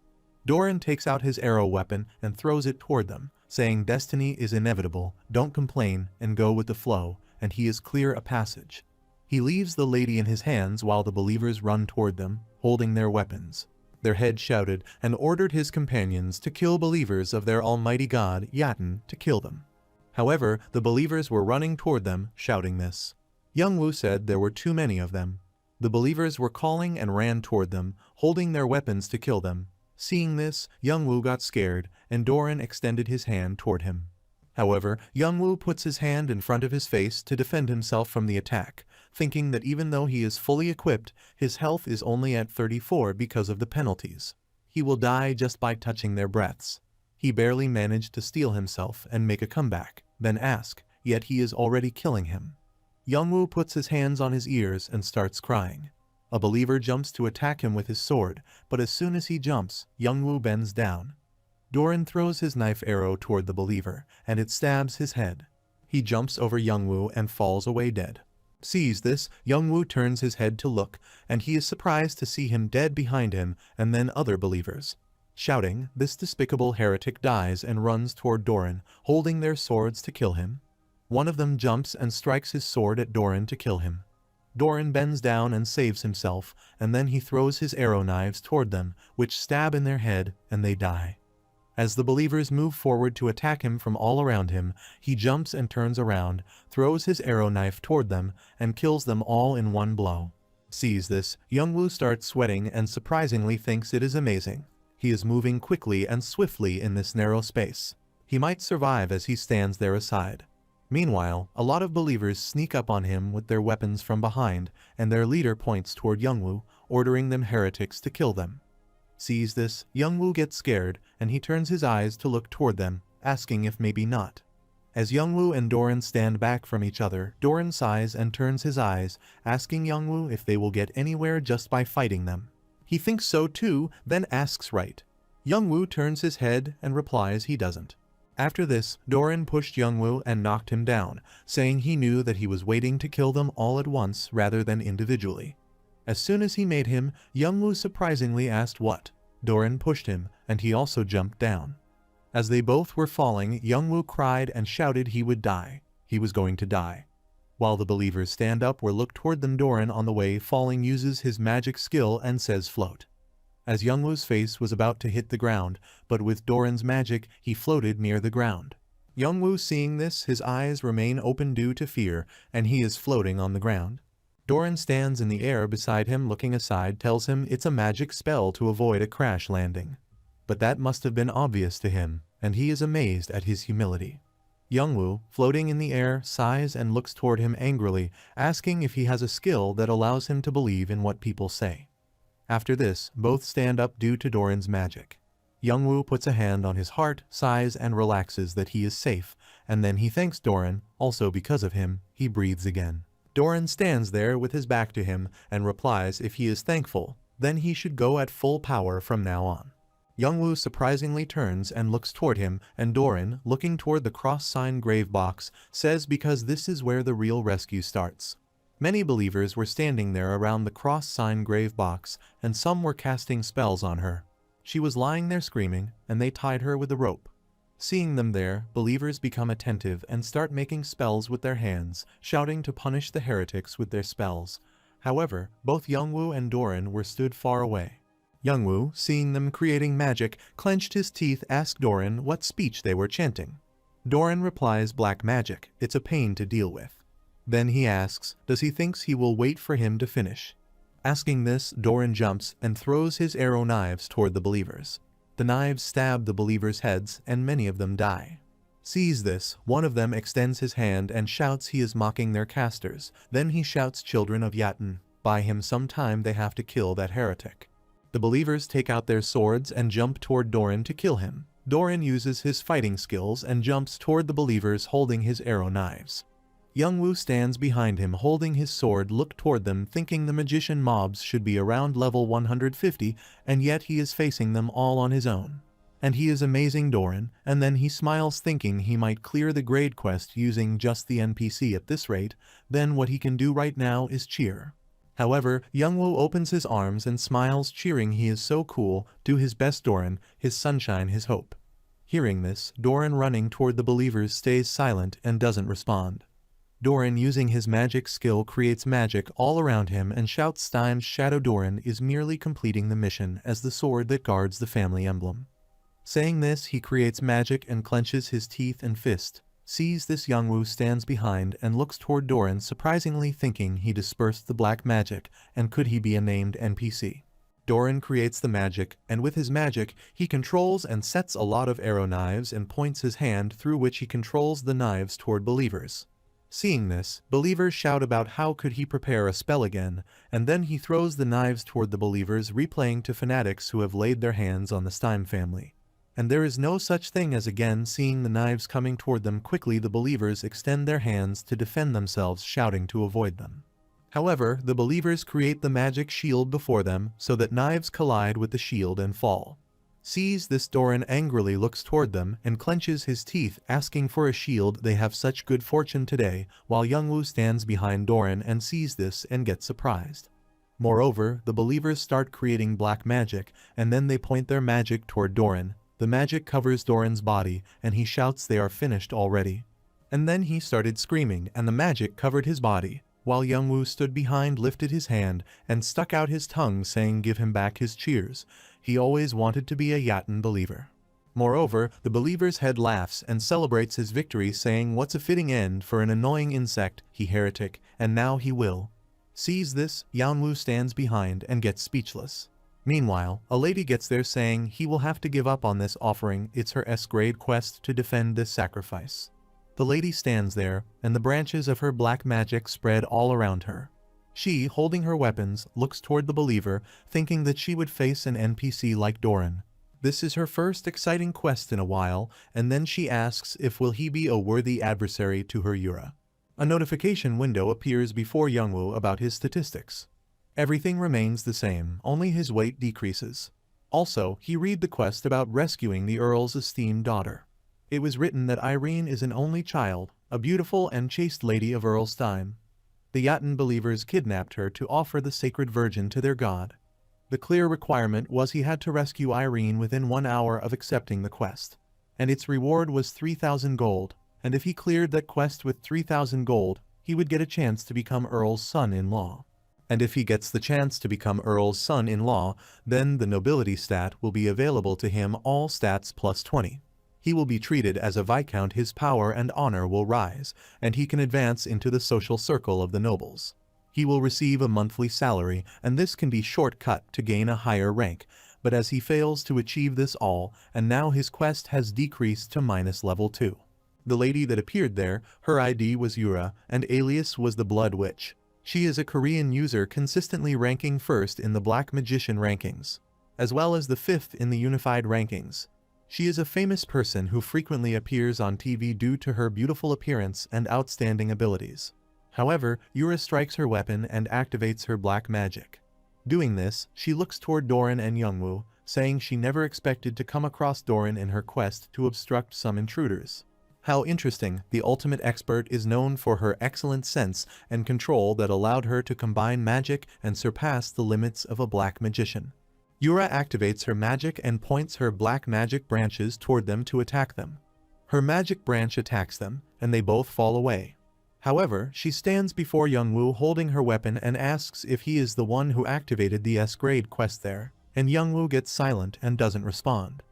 Speaker 1: Doran takes out his arrow weapon and throws it toward them, saying destiny is inevitable, don't complain, and go with the flow, and he is clear a passage. He leaves the lady in his hands while the believers run toward them, holding their weapons. Their head shouted and ordered his companions to kill believers of their almighty god, Yaten, to kill them. However, the believers were running toward them, shouting this. Youngwoo said there were too many of them. The believers were calling and ran toward them, holding their weapons to kill them. Seeing this, Youngwoo got scared, and Doran extended his hand toward him. However, Youngwoo puts his hand in front of his face to defend himself from the attack, thinking that even though he is fully equipped, his health is only at 34 because of the penalties. He will die just by touching their breaths. He barely managed to steel himself and make a comeback, then ask, yet he is already killing him. Youngwoo puts his hands on his ears and starts crying. A believer jumps to attack him with his sword, but as soon as he jumps, Youngwoo bends down. Doran throws his knife arrow toward the believer, and it stabs his head. He jumps over Youngwoo and falls away dead. Sees this, Youngwoo turns his head to look, and he is surprised to see him dead behind him and then other believers. Shouting, this despicable heretic dies and runs toward Doran, holding their swords to kill him. One of them jumps and strikes his sword at Doran to kill him. Doran bends down and saves himself, and then he throws his arrow knives toward them, which stab in their head, and they die. As the believers move forward to attack him from all around him, he jumps and turns around, throws his arrow knife toward them, and kills them all in one blow. Sees this, Youngwoo starts sweating and surprisingly thinks it is amazing. He is moving quickly and swiftly in this narrow space. He might survive as he stands there aside. Meanwhile, a lot of believers sneak up on him with their weapons from behind, and their leader points toward Youngwoo, ordering them heretics to kill them. Sees this, Youngwoo gets scared, and he turns his eyes to look toward them, asking if maybe not. As Youngwoo and Doran stand back from each other, Doran sighs and turns his eyes, asking Youngwoo if they will get anywhere just by fighting them. He thinks so too, then asks right. Youngwoo turns his head and replies he doesn't. After this, Doran pushed Youngwoo and knocked him down, saying he knew that he was waiting to kill them all at once rather than individually. As soon as he made him, Youngwoo surprisingly asked what. Doran pushed him, and he also jumped down. As they both were falling, Youngwoo cried and shouted he would die. He was going to die. While the believers stand up or look toward them, Doran on the way falling uses his magic skill and says float. As Youngwoo's face was about to hit the ground, but with Doran's magic, he floated near the ground. Youngwoo seeing this, his eyes remain open due to fear, and he is floating on the ground. Doran stands in the air beside him looking aside, tells him it's a magic spell to avoid a crash landing. But that must have been obvious to him, and he is amazed at his humility. Youngwoo, floating in the air, sighs and looks toward him angrily, asking if he has a skill that allows him to believe in what people say. After this, both stand up due to Doran's magic. Youngwoo puts a hand on his heart, sighs and relaxes that he is safe, and then he thanks Doran. Also because of him, he breathes again. Doran stands there with his back to him and replies if he is thankful, then he should go at full power from now on. Youngwoo surprisingly turns and looks toward him, and Doran, looking toward the cross-sign grave box, says because this is where the real rescue starts. Many believers were standing there around the cross-sign grave box, and some were casting spells on her. She was lying there screaming, and they tied her with a rope. Seeing them there, believers become attentive and start making spells with their hands, shouting to punish the heretics with their spells. However, both Youngwoo and Doran were stood far away. Youngwoo, seeing them creating magic, clenched his teeth, asked Doran what speech they were chanting. Doran replies black magic, it's a pain to deal with. Then he asks, does he thinks he will wait for him to finish? Asking this, Doran jumps and throws his arrow knives toward the believers. The knives stab the believers' heads and many of them die. Sees this, one of them extends his hand and shouts he is mocking their casters. Then he shouts children of Yatan, by him sometime they have to kill that heretic. The believers take out their swords and jump toward Doran to kill him. Doran uses his fighting skills and jumps toward the believers holding his arrow knives. Youngwoo stands behind him holding his sword, look toward them thinking the magician mobs should be around level 150, and yet he is facing them all on his own. And he is amazing Doran, and then he smiles thinking he might clear the grade quest using just the NPC at this rate, then what he can do right now is cheer. However, Youngwoo opens his arms and smiles cheering he is so cool, do his best Doran, his sunshine, his hope. Hearing this, Doran running toward the believers stays silent and doesn't respond. Doran using his magic skill creates magic all around him and shouts Stime's shadow. Doran is merely completing the mission as the sword that guards the family emblem. Saying this, he creates magic and clenches his teeth and fist. Sees this, Youngwoo stands behind and looks toward Doran surprisingly thinking he dispersed the black magic, and could he be a named NPC. Doran creates the magic, and with his magic, he controls and sets a lot of arrow knives and points his hand through which he controls the knives toward believers. Seeing this, believers shout about how could he prepare a spell again, and then he throws the knives toward the believers, replaying to fanatics who have laid their hands on the Stime family. And there is no such thing as again. Seeing the knives coming toward them quickly, the believers extend their hands to defend themselves, shouting to avoid them. However, the believers create the magic shield before them so that knives collide with the shield and fall. Sees this, Doran angrily looks toward them and clenches his teeth, asking for a shield. They have such good fortune today, while Youngwoo stands behind Doran and sees this and gets surprised. Moreover, the believers start creating black magic, and then they point their magic toward Doran. The magic covers Doran's body, and he shouts they are finished already. And then he started screaming, and the magic covered his body, while Youngwoo stood behind, lifted his hand, and stuck out his tongue saying give him back his cheers. He always wanted to be a Yatan believer. Moreover, the believer's head laughs and celebrates his victory, saying what's a fitting end for an annoying insect, he heretic, and now he will. Sees this, Youngwoo stands behind and gets speechless. Meanwhile, a lady gets there saying he will have to give up on this offering, it's her S-grade quest to defend this sacrifice. The lady stands there, and the branches of her black magic spread all around her. She, holding her weapons, looks toward the believer, thinking that she would face an NPC like Doran. This is her first exciting quest in a while, and then she asks if will he be a worthy adversary to her Yura. A notification window appears before Youngwoo about his statistics. Everything remains the same, only his weight decreases. Also, he read the quest about rescuing the Earl's esteemed daughter. It was written that Irene is an only child, a beautiful and chaste lady of Earl's time. The Yatan believers kidnapped her to offer the sacred virgin to their god. The clear requirement was he had to rescue Irene within 1 hour of accepting the quest. And its reward was 3,000 gold, and if he cleared that quest with 3,000 gold, he would get a chance to become Earl's son-in-law. And if he gets the chance to become Earl's son-in-law, then the nobility stat will be available to him, all stats plus 20. He will be treated as a viscount, his power and honor will rise, and he can advance into the social circle of the nobles. He will receive a monthly salary, and this can be shortcut to gain a higher rank, but as he fails to achieve this all, and now his quest has decreased to minus level 2. The lady that appeared there, her ID was Yura, and alias was the Blood Witch. She is a Korean user consistently ranking first in the Black Magician rankings, as well as the 5th in the Unified rankings. She is a famous person who frequently appears on TV due to her beautiful appearance and outstanding abilities. However, Yura strikes her weapon and activates her black magic. Doing this, she looks toward Doran and Youngwoo, saying she never expected to come across Doran in her quest to obstruct some intruders. How interesting, the ultimate expert is known for her excellent sense and control that allowed her to combine magic and surpass the limits of a black magician. Yura activates her magic and points her black magic branches toward them to attack them. Her magic branch attacks them, and they both fall away. However, she stands before Youngwoo holding her weapon and asks if he is the one who activated the S-grade quest there, and Youngwoo gets silent and doesn't respond.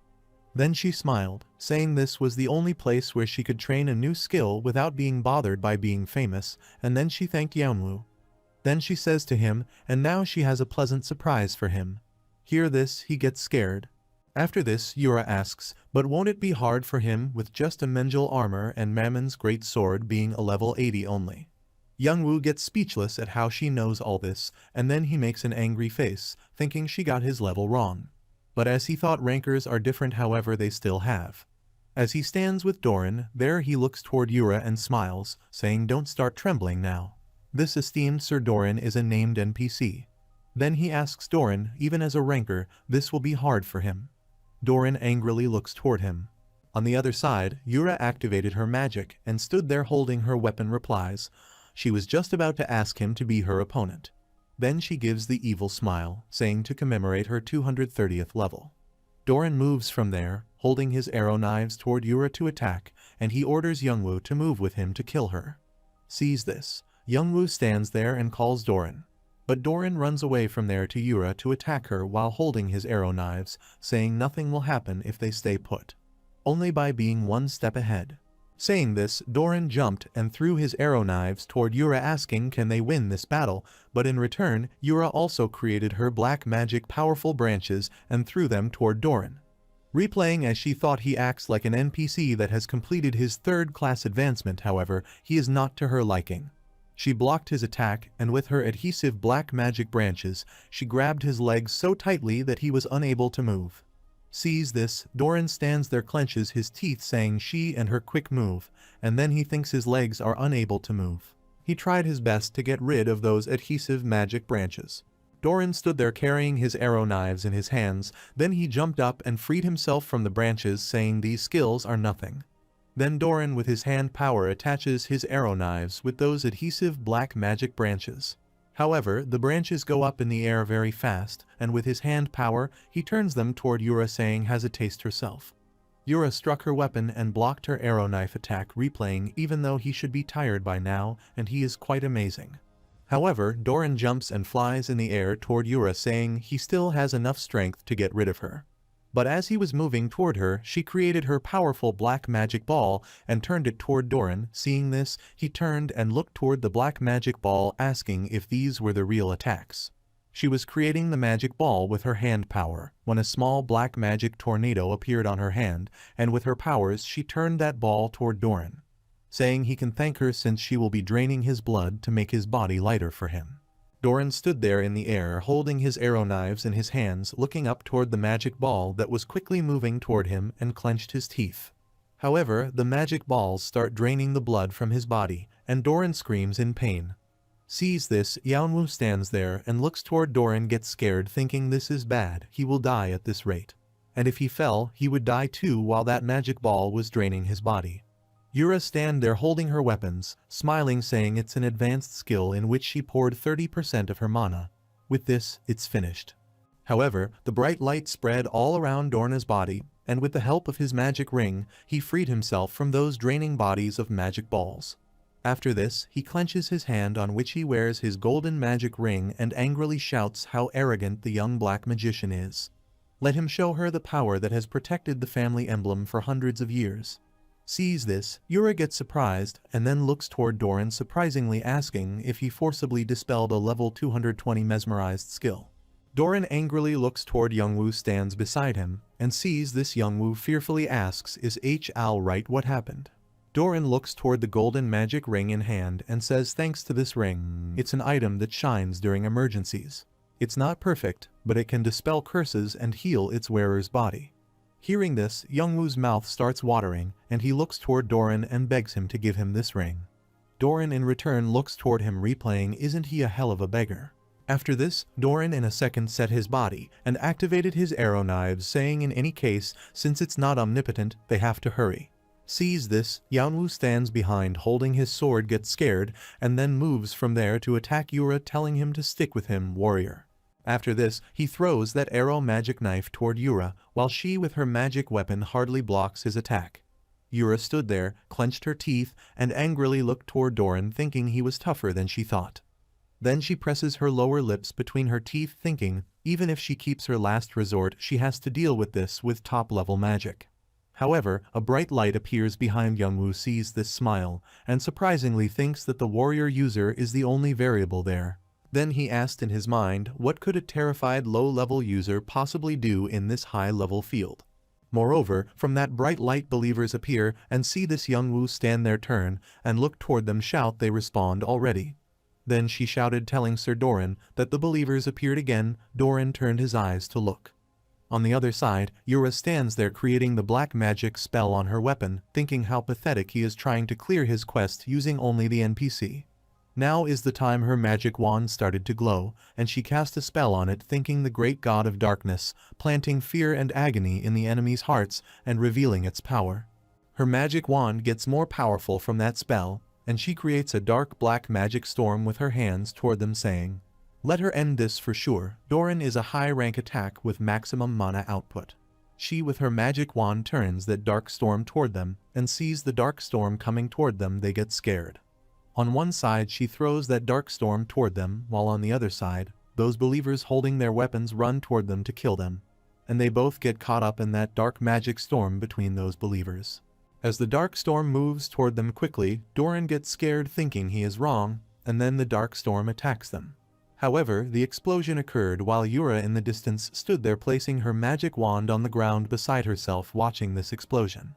Speaker 1: Then she smiled, saying this was the only place where she could train a new skill without being bothered by being famous, and then she thanked Youngwoo. Then she says to him, and now she has a pleasant surprise for him. Hear this, he gets scared. After this, Yura asks, but won't it be hard for him with just a Menjil armor and Mammon's great sword being a level 80 only? Youngwoo gets speechless at how she knows all this, and then he makes an angry face, thinking she got his level wrong. But as he thought rankers are different, however they still have. As he stands with Doran, there he looks toward Yura and smiles, saying don't start trembling now. This esteemed Sir Doran is a named NPC. Then he asks Doran, even as a ranker, this will be hard for him. Doran angrily looks toward him. On the other side, Yura activated her magic and stood there holding her weapon replies. She was just about to ask him to be her opponent. Then she gives the evil smile, saying to commemorate her 230th level. Doran moves from there, holding his arrow knives toward Yura to attack, and he orders Youngwoo to move with him to kill her. Sees this, Youngwoo stands there and calls Doran. But Doran runs away from there to Yura to attack her while holding his arrow knives, saying nothing will happen if they stay put. Only by being one step ahead. Saying this, Doran jumped and threw his arrow knives toward Yura asking can they win this battle, but in return, Yura also created her black magic powerful branches and threw them toward Doran. Replaying as she thought he acts like an NPC that has completed his 3rd class advancement, however, he is not to her liking. She blocked his attack, and with her adhesive black magic branches, she grabbed his legs so tightly that he was unable to move. Sees this, Doran stands there clenches his teeth saying she and her quick move, and then he thinks his legs are unable to move. He tried his best to get rid of those adhesive magic branches. Doran stood there carrying his arrow knives in his hands, then he jumped up and freed himself from the branches saying these skills are nothing. Then Doran with his hand power attaches his arrow knives with those adhesive black magic branches. However, the branches go up in the air very fast, and with his hand power, he turns them toward Yura saying has a taste herself. Yura struck her weapon and blocked her arrow knife attack replaying even though he should be tired by now, and he is quite amazing. However, Doran jumps and flies in the air toward Yura saying he still has enough strength to get rid of her. But as he was moving toward her, she created her powerful black magic ball and turned it toward Doran. Seeing this, he turned and looked toward the black magic ball asking if these were the real attacks. She was creating the magic ball with her hand power, when a small black magic tornado appeared on her hand, and with her powers she turned that ball toward Doran, saying he can thank her since she will be draining his blood to make his body lighter for him. Doran stood there in the air holding his arrow knives in his hands looking up toward the magic ball that was quickly moving toward him and clenched his teeth. However, the magic balls start draining the blood from his body, and Doran screams in pain. Sees this, Youngwoo stands there and looks toward Doran gets scared thinking this is bad, he will die at this rate. And if he fell, he would die too while that magic ball was draining his body. Yura stand there holding her weapons, smiling saying it's an advanced skill in which she poured 30% of her mana. With this, it's finished. However, the bright light spread all around Doran's body, and with the help of his magic ring, he freed himself from those draining bodies of magic balls. After this, he clenches his hand on which he wears his golden magic ring and angrily shouts how arrogant the young black magician is. Let him show her the power that has protected the family emblem for hundreds of years. Sees this, Yura gets surprised and then looks toward Doran surprisingly asking if he forcibly dispelled a level 220 mesmerized skill. Doran angrily looks toward Youngwoo stands beside him, and sees this Youngwoo fearfully asks is Al right what happened? Doran looks toward the golden magic ring in hand and says thanks to this ring, it's an item that shines during emergencies. It's not perfect, but it can dispel curses and heal its wearer's body. Hearing this, Youngwoo's mouth starts watering and he looks toward Doran and begs him to give him this ring. Doran in return looks toward him replaying, isn't he a hell of a beggar? After this, Doran in a second set his body and activated his arrow knives, saying in any case, since it's not omnipotent, they have to hurry. Sees this, Yanwu stands behind holding his sword, gets scared, and then moves from there to attack Yura, telling him to stick with him, warrior. After this, he throws that arrow magic knife toward Yura, while she with her magic weapon hardly blocks his attack. Yura stood there, clenched her teeth, and angrily looked toward Doran, thinking he was tougher than she thought. Then she presses her lower lips between her teeth, thinking, even if she keeps her last resort, she has to deal with this with top-level magic. However, a bright light appears behind Youngwoo, sees this smile, and surprisingly thinks that the warrior user is the only variable there. Then he asked in his mind, what could a terrified low-level user possibly do in this high-level field? Moreover, from that bright light believers appear and see this Youngwoo stand their turn and look toward them, shout, they respond already. Then she shouted, telling Sir Doran that the believers appeared again. Doran turned his eyes to look. On the other side, Yura stands there creating the black magic spell on her weapon, thinking how pathetic he is trying to clear his quest using only the NPC. Now is the time her magic wand started to glow, and she cast a spell on it, thinking the great god of darkness, planting fear and agony in the enemy's hearts and revealing its power. Her magic wand gets more powerful from that spell, and she creates a dark black magic storm with her hands toward them, saying, let her end this for sure. Doran is a high-rank attack with maximum mana output. She with her magic wand turns that dark storm toward them and sees the dark storm coming toward them. They get scared. On one side she throws that dark storm toward them, while on the other side, those believers holding their weapons run toward them to kill them. And they both get caught up in that dark magic storm between those believers. As the dark storm moves toward them quickly, Doran gets scared, thinking he is wrong, and then the dark storm attacks them. However, the explosion occurred while Yura in the distance stood there, placing her magic wand on the ground beside herself, watching this explosion.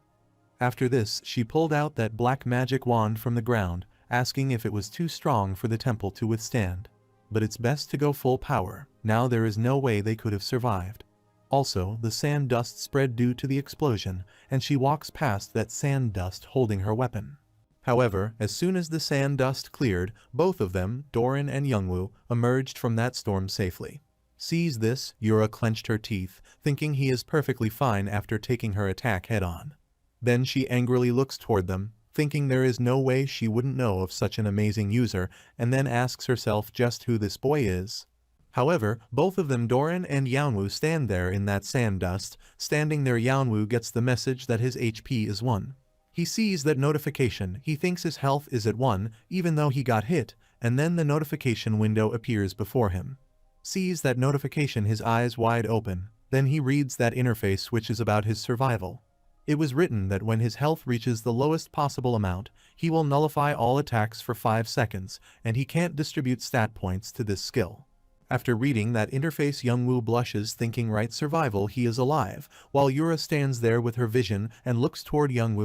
Speaker 1: After this, she pulled out that black magic wand from the ground, asking if it was too strong for the temple to withstand. But it's best to go full power. Now there is no way they could have survived. Also, the sand dust spread due to the explosion, and she walks past that sand dust holding her weapon. However, as soon as the sand dust cleared, both of them, Doran and Youngwoo, emerged from that storm safely. Sees this, Yura clenched her teeth, thinking he is perfectly fine after taking her attack head-on. Then she angrily looks toward them, thinking there is no way she wouldn't know of such an amazing user, and then asks herself just who this boy is. However, both of them, Doran and Youngwoo, stand there in that sand dust. Standing there, Youngwoo gets the message that his HP is 1. He sees that notification, he thinks his health is at 1, even though he got hit, and then the notification window appears before him. Sees that notification, his eyes wide open, then he reads that interface which is about his survival. It was written that when his health reaches the lowest possible amount, he will nullify all attacks for 5 seconds, and he can't distribute stat points to this skill. After reading that interface, Youngwoo blushes, thinking right survival, he is alive, while Yura stands there with her vision and looks toward Youngwoo.